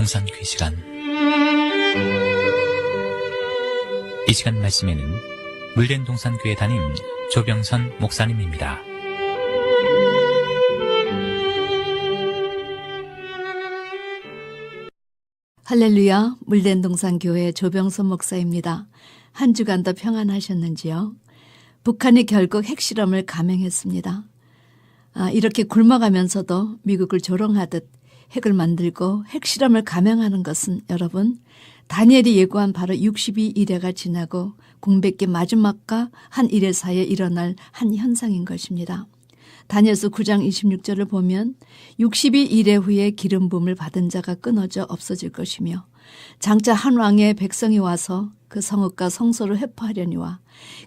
동산교회 시간. 이 시간 말씀에는 물된 동산교회 담임 조병선 목사님입니다. 할렐루야, 물된 동산교회 조병선 목사입니다. 한 주간도 평안하셨는지요? 북한이 결국 핵실험을 감행했습니다. 이렇게 굶어가면서도 미국을 조롱하듯 핵을 만들고 핵실험을 감행하는 것은 여러분, 다니엘이 예고한 바로 62일회가 지나고 공백기 마지막과 한 일회 사이에 일어날 한 현상인 것입니다. 다니엘서 9장 26절을 보면 62일회 후에 기름 부음을 받은 자가 끊어져 없어질 것이며 장차 한 왕의 백성이 와서 그 성읍과 성소를 회포하려니와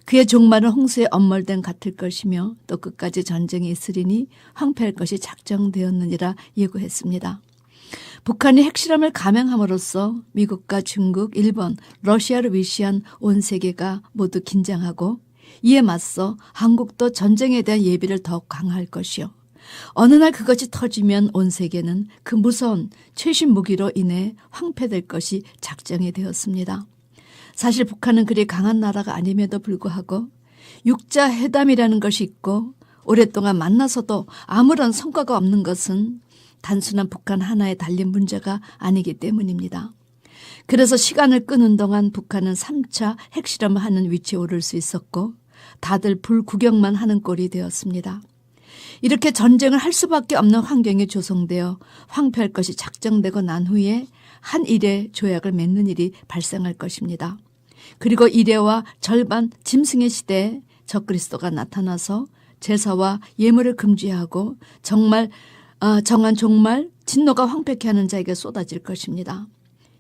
그의 종말은 홍수에 엄몰된 같을 것이며 또 끝까지 전쟁이 있으리니 황폐할 것이 작정되었느니라 예고했습니다. 북한이 핵실험을 감행함으로써 미국과 중국, 일본, 러시아를 위시한 온 세계가 모두 긴장하고 이에 맞서 한국도 전쟁에 대한 예비를 더욱 강화할 것이요. 어느 날 그것이 터지면 온 세계는 그 무서운 최신 무기로 인해 황폐될 것이 작정이 되었습니다. 사실 북한은 그리 강한 나라가 아님에도 불구하고 육자 회담이라는 것이 있고 오랫동안 만나서도 아무런 성과가 없는 것은 단순한 북한 하나에 달린 문제가 아니기 때문입니다. 그래서 시간을 끄는 동안 북한은 3차 핵실험을 하는 위치에 오를 수 있었고 다들 불구경만 하는 꼴이 되었습니다. 이렇게 전쟁을 할 수밖에 없는 환경이 조성되어 황폐할 것이 작정되고 난 후에 한 일회 조약을 맺는 일이 발생할 것입니다. 그리고 일회와 절반 짐승의 시대에 적그리스도가 나타나서 제사와 예물을 금지하고 정한 종말 진노가 황폐케 하는 자에게 쏟아질 것입니다.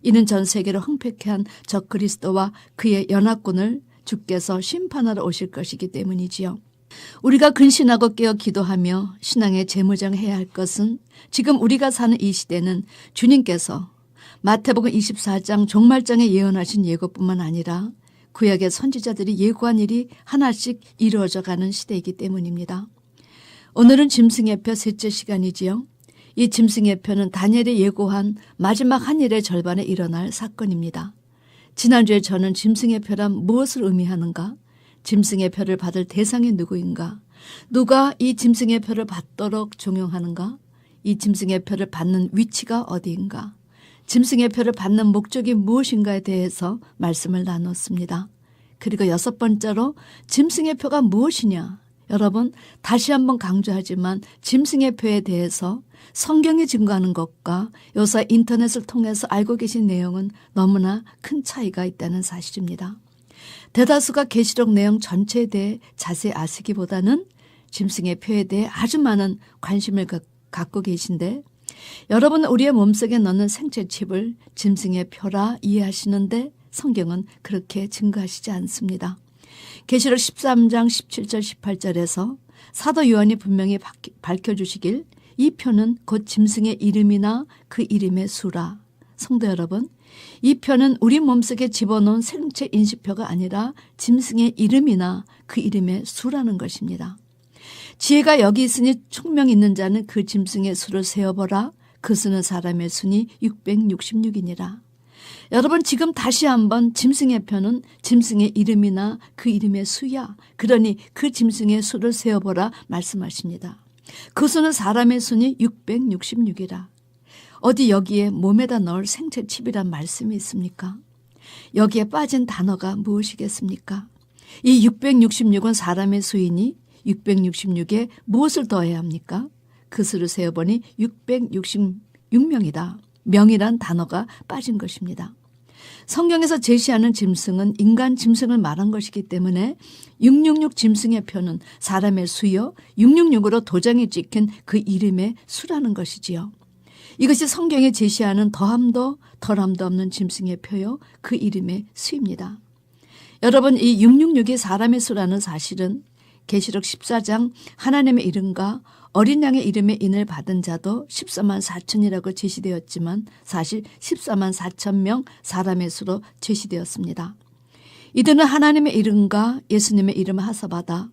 이는 전 세계를 황폐케 한 적그리스도와 그의 연합군을 주께서 심판하러 오실 것이기 때문이지요. 우리가 근신하고 깨어 기도하며 신앙의 재무장해야 할 것은 지금 우리가 사는 이 시대는 주님께서 마태복음 24장 종말장에 예언하신 예고뿐만 아니라 구약의 선지자들이 예고한 일이 하나씩 이루어져 시대이기 때문입니다. 오늘은 짐승의 표 셋째 시간이지요. 이 짐승의 표는 다니엘이 예고한 마지막 한 일의 절반에 일어날 사건입니다. 지난주에 저는 짐승의 표란 무엇을 의미하는가? 짐승의 표를 받을 대상이 누구인가? 누가 이 짐승의 표를 받도록 종용하는가? 이 짐승의 표를 받는 위치가 어디인가? 짐승의 표를 받는 목적이 무엇인가에 대해서 말씀을 나눴습니다. 그리고 6번째로 짐승의 표가 무엇이냐? 여러분, 다시 한번 강조하지만 짐승의 표에 대해서 성경이 증거하는 것과 요새 인터넷을 통해서 알고 계신 내용은 너무나 큰 차이가 있다는 사실입니다. 대다수가 계시록 내용 전체에 대해 자세히 아시기보다는 짐승의 표에 대해 아주 많은 관심을 갖고 계신데 여러분은 우리의 몸속에 넣는 생체 칩을 짐승의 표라 이해하시는데 성경은 그렇게 증거하시지 않습니다. 계시록 13장 17절 18절에서 사도 요한이 분명히 밝혀주시길 이 표는 곧 짐승의 이름이나 그 이름의 수라. 성도 여러분, 이 표는 우리 몸속에 집어넣은 생체 인식표가 아니라 짐승의 이름이나 그 이름의 수라는 것입니다. 지혜가 여기 있으니 총명 있는 자는 그 짐승의 수를 세어보라. 그 수는 사람의 수니 666이니라. 여러분, 지금 다시 한번 짐승의 표는 짐승의 이름이나 그 이름의 수야. 그러니 그 짐승의 수를 세어보라 말씀하십니다. 그 수는 사람의 수니 666이라. 어디 여기에 몸에다 넣을 생체 칩이란 말씀이 있습니까? 여기에 빠진 단어가 무엇이겠습니까? 이 666은 사람의 수이니 666에 무엇을 더해야 합니까? 그 수를 세어보니 666명이다. 명이란 단어가 빠진 것입니다. 성경에서 제시하는 짐승은 인간 짐승을 말한 것이기 때문에 666 짐승의 표는 사람의 수요 666으로 도장이 찍힌 그 이름의 수라는 것이지요. 이것이 성경에 제시하는 더함도 덜함도 없는 짐승의 표요 그 이름의 수입니다. 여러분, 이 666이 사람의 수라는 사실은 계시록 14장 하나님의 이름과 어린 양의 이름의 인을 받은 자도 14만 4천이라고 제시되었지만 사실 14만 4천 명 사람의 수로 제시되었습니다. 이들은 하나님의 이름과 예수님의 이름을 하사받아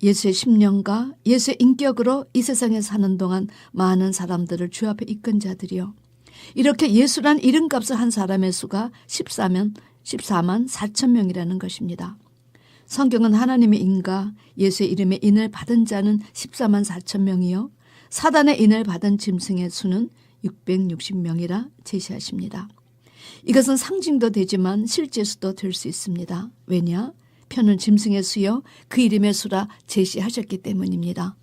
예수의 심령과 예수의 인격으로 이 세상에 사는 동안 많은 사람들을 주 앞에 이끈 자들이요. 이렇게 예수란 이름값을 한 사람의 수가 14만 4천 명이라는 것입니다. 성경은 하나님의 인과 예수의 이름에 인을 받은 자는 14만 4천 명이요. 사단의 인을 받은 짐승의 수는 660명이라 제시하십니다. 이것은 상징도 되지만 실제 수도 될 수 있습니다. 왜냐? 표는 짐승의 수요 그 이름의 수라 제시하셨기 때문입니다.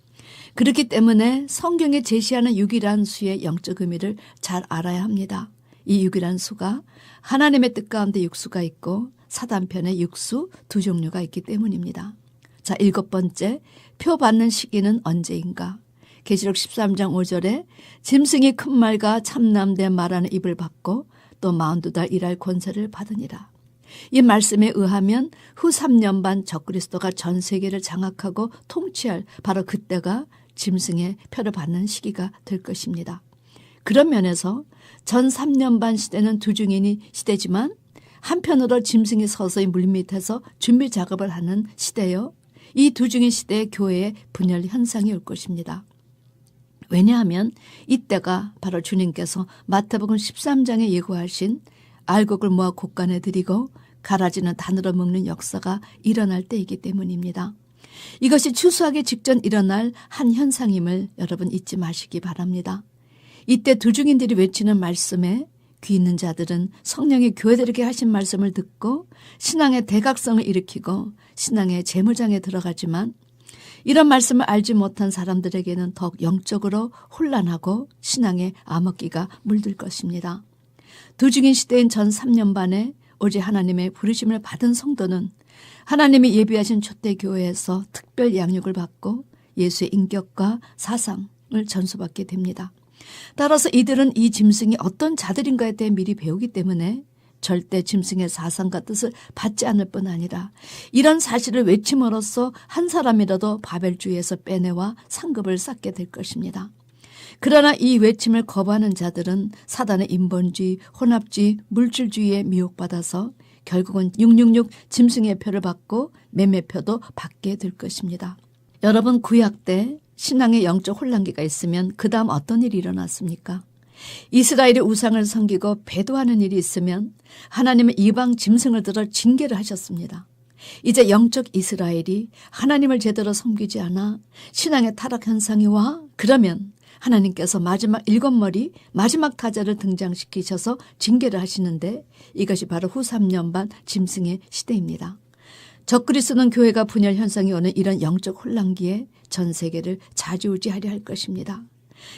그렇기 때문에 성경에 제시하는 6이라는 수의 영적 의미를 잘 알아야 합니다. 이 6이라는 수가 하나님의 뜻 가운데 육수가 있고 사단편에 육수 두 종류가 있기 때문입니다. 자, 7번째, 표 받는 시기는 언제인가? 계시록 13장 5절에 짐승이 큰 말과 참남된 말하는 입을 받고 또 42달 일할 권세를 받으니라. 이 말씀에 의하면 후 3년 반 적그리스도가 전 세계를 장악하고 통치할 바로 그때가 짐승의 표를 받는 시기가 될 것입니다. 그런 면에서 전 3년 반 시대는 두중인이 시대지만 한편으로 짐승이 서서히 물밑에서 준비 작업을 하는 시대요. 이 두중인 시대의 교회의 분열 현상이 올 것입니다. 왜냐하면 이때가 바로 주님께서 마태복음 13장에 예고하신 알곡을 모아 곡간에 들이고 가라지는 단으로 먹는 역사가 일어날 때이기 때문입니다. 이것이 추수하기 직전 일어날 한 현상임을 여러분 잊지 마시기 바랍니다. 이때 두중인들이 외치는 말씀에 귀 있는 자들은 성령이 교회들에게 하신 말씀을 듣고 신앙의 대각성을 일으키고 신앙의 재무장에 들어가지만 이런 말씀을 알지 못한 사람들에게는 더욱 영적으로 혼란하고 신앙의 암흑기가 물들 것입니다. 두중인 시대인 전 3년 반에 오직 하나님의 부르심을 받은 성도는 하나님이 예비하신 초대교회에서 특별 양육을 받고 예수의 인격과 사상을 전수받게 됩니다. 따라서 이들은 이 짐승이 어떤 자들인가에 대해 미리 배우기 때문에 절대 짐승의 사상과 뜻을 받지 않을 뿐 아니라 이런 사실을 외침으로써 한 사람이라도 바벨주의에서 빼내와 상급을 쌓게 될 것입니다. 그러나 이 외침을 거부하는 자들은 사단의 인본주의, 혼합주의, 물질주의에 미혹받아서 결국은 666 짐승의 표를 받고 매매표도 받게 될 것입니다. 여러분, 구약 때 신앙의 영적 혼란기가 있으면 그 다음 어떤 일이 일어났습니까? 이스라엘이 우상을 섬기고 배도하는 일이 있으면 하나님은 이방 짐승을 들어 징계를 하셨습니다. 이제 영적 이스라엘이 하나님을 제대로 섬기지 않아 신앙의 타락 현상이 와 그러면 하나님께서 마지막 7머리 마지막 타자를 등장시키셔서 징계를 하시는데 이것이 바로 후 3년 반 짐승의 시대입니다. 적그리스도는 교회가 분열 현상이 오는 이런 영적 혼란기에 전 세계를 좌지우지하려 할 것입니다.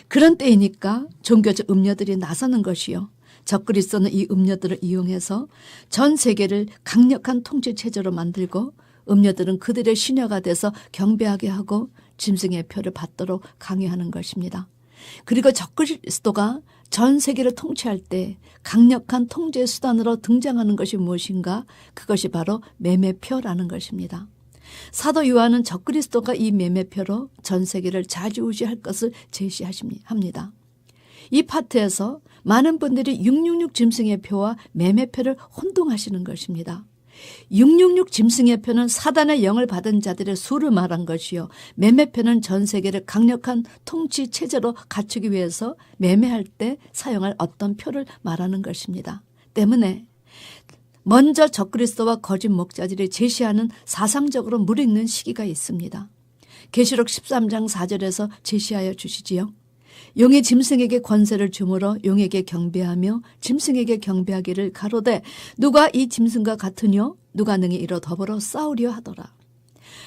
그런 때이니까 종교적 음료들이 나서는 것이요. 적그리스도는 이 음료들을 이용해서 전 세계를 강력한 통치체제로 만들고 음료들은 그들의 신여가 돼서 경배하게 하고 짐승의 표를 받도록 강요하는 것입니다. 그리고 적그리스도가 전 세계를 통치할 때 강력한 통제 수단으로 등장하는 것이 무엇인가? 그것이 바로 매매표라는 것입니다. 사도 요한은 적그리스도가 이 매매표로 전 세계를 좌지우지할 것을 제시합니다. 이 파트에서 많은 분들이 666 짐승의 표와 매매표를 혼동하시는 것입니다. 666 짐승의 표는 사단의 영을 받은 자들의 수를 말한 것이요. 매매표는 전 세계를 강력한 통치 체제로 갖추기 위해서 매매할 때 사용할 어떤 표를 말하는 것입니다. 때문에 먼저 적그리스도와 거짓 목자들이 제시하는 사상적으로 무르익는 시기가 있습니다. 계시록 13장 4절에서 제시하여 주시지요. 용이 짐승에게 권세를 주므로 용에게 경배하며 짐승에게 경배하기를 가로되 누가 이 짐승과 같으뇨 누가 능히 이로 더불어 싸우려 하더라.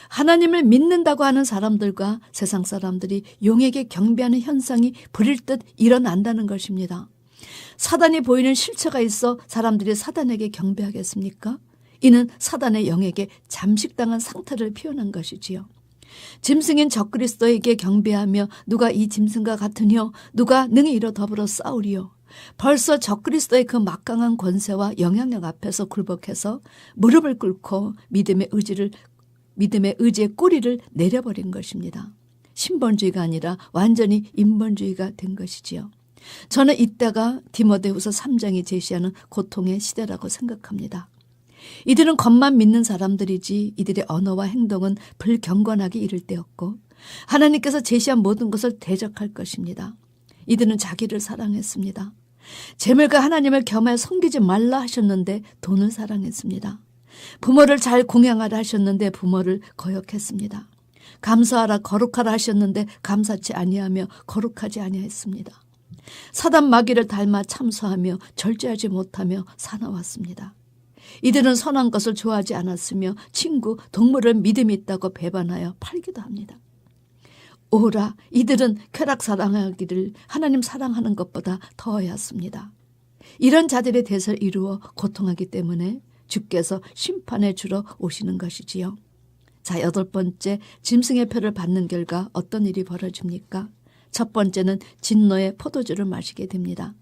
하나님을 믿는다고 하는 사람들과 세상 사람들이 용에게 경배하는 현상이 불일듯 일어난다는 것입니다. 사단이 보이는 실체가 있어 사람들이 사단에게 경배하겠습니까? 이는 사단의 영에게 잠식당한 상태를 표현한 것이지요. 짐승인 적그리스도에게 경배하며 누가 이 짐승과 같으뇨 누가 능히 이로 더불어 싸우리요. 벌써 적그리스도의 그 막강한 권세와 영향력 앞에서 굴복해서 무릎을 꿇고 믿음의 의지의 꼬리를 내려버린 것입니다. 신본주의가 아니라 완전히 인본주의가 된 것이지요. 저는 이때가 디모데후서 3장이 제시하는 고통의 시대라고 생각합니다. 이들은 겉만 믿는 사람들이지 이들의 언어와 행동은 불경건하게 이를 때였고 하나님께서 제시한 모든 것을 대적할 것입니다. 이들은 자기를 사랑했습니다. 재물과 하나님을 겸하여 섬기지 말라 하셨는데 돈을 사랑했습니다. 부모를 잘 공양하라 하셨는데 부모를 거역했습니다. 감사하라 거룩하라 하셨는데 감사치 아니하며 거룩하지 아니했습니다. 사단 마귀를 닮아 참소하며 절제하지 못하며 사나웠습니다. 이들은 선한 것을 좋아하지 않았으며 친구, 동물을 믿음이 있다고 배반하여 팔기도 합니다. 오라, 이들은 쾌락 사랑하기를 하나님 사랑하는 것보다 더하였습니다. 이런 자들의 대사를 이루어 고통하기 때문에 주께서 심판의 주로 오시는 것이지요. 자, 8번째, 짐승의 표를 받는 결과 어떤 일이 벌어집니까? 첫 번째는 진노의 포도주를 마시게 됩니다.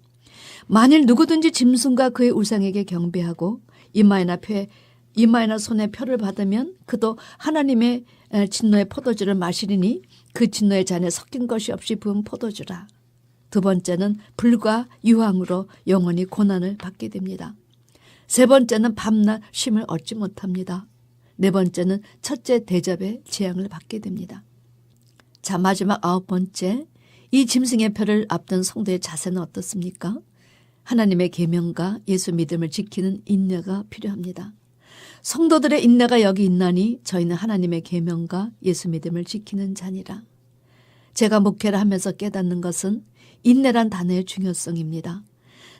만일 누구든지 짐승과 그의 우상에게 경배하고 이마에나 손에 표를 받으면 그도 하나님의 진노의 포도주를 마시리니 그 진노의 잔에 섞인 것이 없이 부은 포도주라. 두 번째는 불과 유황으로 영원히 고난을 받게 됩니다. 세 번째는 밤낮 쉼을 얻지 못합니다. 네 번째는 첫째 대접의 재앙을 받게 됩니다. 자, 마지막 9번째, 이 짐승의 표를 앞둔 성도의 자세는 어떻습니까? 하나님의 계명과 예수 믿음을 지키는 인내가 필요합니다. 성도들의 인내가 여기 있나니 저희는 하나님의 계명과 예수 믿음을 지키는 자니라. 제가 목회를 하면서 깨닫는 것은 인내란 단어의 중요성입니다.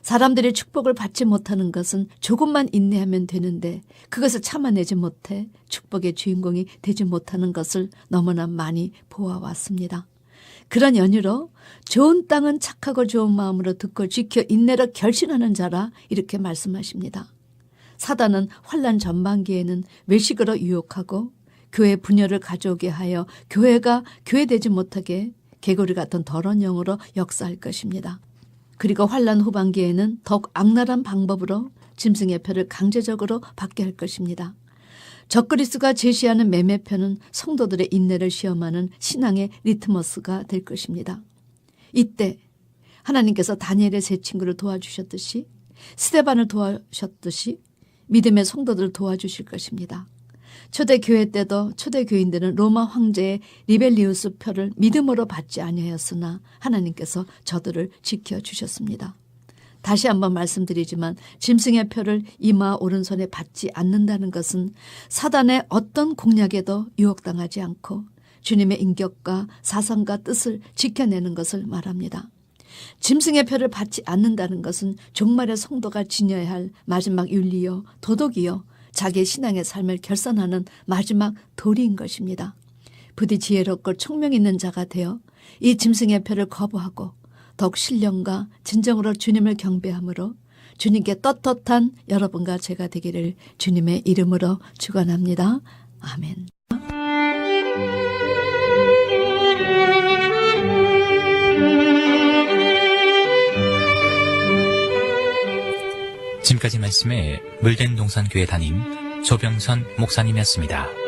사람들이 축복을 받지 못하는 것은 조금만 인내하면 되는데 그것을 참아내지 못해 축복의 주인공이 되지 못하는 것을 너무나 많이 보아왔습니다. 그런 연유로 좋은 땅은 착하고 좋은 마음으로 듣고 지켜 인내로 결신하는 자라 이렇게 말씀하십니다. 사단은 환난 전반기에는 외식으로 유혹하고 교회 분열을 가져오게 하여 교회가 교회되지 못하게 개구리 같은 더러운 영으로 역사할 것입니다. 그리고 환난 후반기에는 더욱 악랄한 방법으로 짐승의 표를 강제적으로 받게 할 것입니다. 적그리스도가 제시하는 매매표는 성도들의 인내를 시험하는 신앙의 리트머스가 될 것입니다. 이때 하나님께서 다니엘의 세 친구를 도와주셨듯이 스데반을 도와주셨듯이 믿음의 성도들을 도와주실 것입니다. 초대교회 때도 초대교인들은 로마 황제의 리벨리우스 표를 믿음으로 받지 아니하였으나 하나님께서 저들을 지켜주셨습니다. 다시 한번 말씀드리지만 짐승의 표를 이마 오른손에 받지 않는다는 것은 사단의 어떤 공략에도 유혹당하지 않고 주님의 인격과 사상과 뜻을 지켜내는 것을 말합니다. 짐승의 표를 받지 않는다는 것은 종말의 성도가 지녀야 할 마지막 윤리요 도덕이요 자기의 신앙의 삶을 결산하는 마지막 도리인 것입니다. 부디 지혜롭고 총명 있는 자가 되어 이 짐승의 표를 거부하고 더욱 신령과 진정으로 주님을 경배함으로 주님께 떳떳한 여러분과 제가 되기를 주님의 이름으로 축원합니다. 아멘. 지금까지 말씀에 물된 동산교회 담임 조병선 목사님이었습니다.